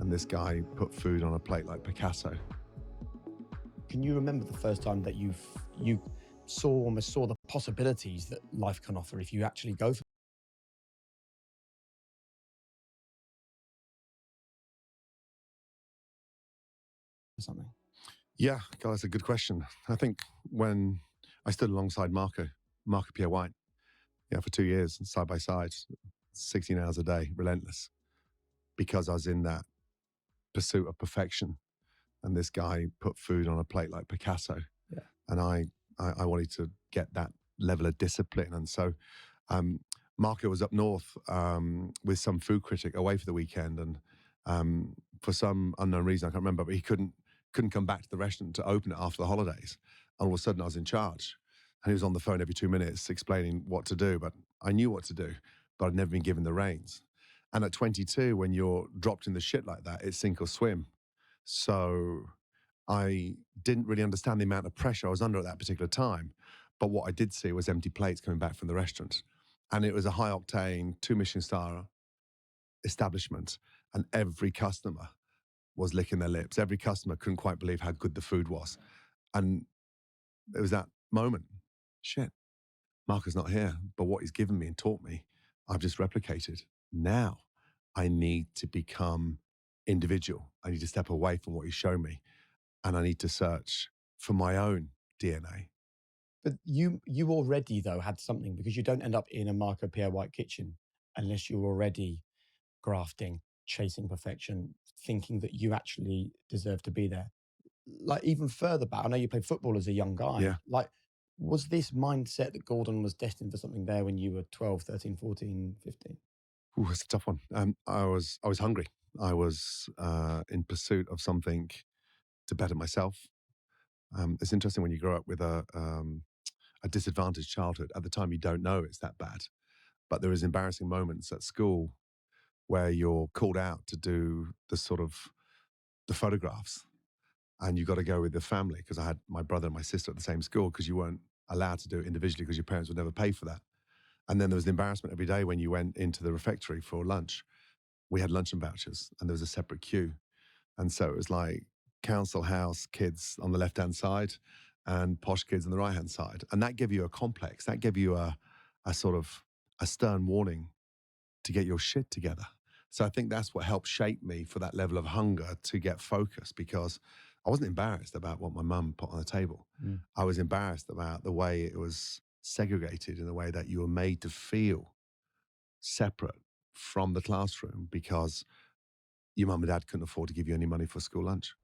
and this guy put food on a plate like Picasso. Can you remember the first time that you almost saw the possibilities that life can offer if you actually go for something? Yeah, God, that's a good question. I think when I stood alongside Marco Pierre White, for 2 years, side by side, 16 hours a day, relentless, because I was in that pursuit of perfection. And this guy put food on a plate like Picasso. Yeah. And I wanted to get that level of discipline. And so Marco was up north with some food critic away for the weekend. And for some unknown reason, I can't remember, but he couldn't come back to the restaurant to open it after the holidays. And all of a sudden I was in charge. And he was on the phone every 2 minutes explaining what to do. But I knew what to do, but I'd never been given the reins. And at 22, when you're dropped in the shit like that, it's sink or swim. So I didn't really understand the amount of pressure I was under at that particular time. But what I did see was empty plates coming back from the restaurant. And it was a high octane 2 Michelin star establishment. And every customer was licking their lips. Every customer couldn't quite believe how good the food was. And it was that moment, shit, Marco's not here, but what he's given me and taught me, I've just replicated. Now I need to become individual. I need to step away from what he's shown me, and I need to search for my own DNA. But you already, though, had something, because you don't end up in a Marco Pierre White kitchen unless you're already grafting, chasing perfection, thinking that you actually deserve to be there. Like, even further back, I know you played football as a young guy. Yeah. Like, was this mindset that Gordan was destined for something there when you were 12, 13, 14, 15? Ooh, that's a tough one. I was hungry. I was in pursuit of something to better myself. It's interesting when you grow up with a disadvantaged childhood. At the time, you don't know it's that bad. But there is embarrassing moments at school where you're called out to do the photographs, and you got to go with the family, because I had my brother and my sister at the same school, because you weren't allowed to do it individually because your parents would never pay for that. And then there was the embarrassment every day when you went into the refectory for lunch. We had luncheon vouchers and there was a separate queue. And so it was like council house kids on the left-hand side and posh kids on the right-hand side. And that gave you a complex. That gave you a sort of a stern warning to get your shit together. So I think that's what helped shape me for that level of hunger to get focused, because I wasn't embarrassed about what my mum put on the table. I was embarrassed about the way it was segregated, in the way that you were made to feel separate from the classroom because your mum and dad couldn't afford to give you any money for school lunch.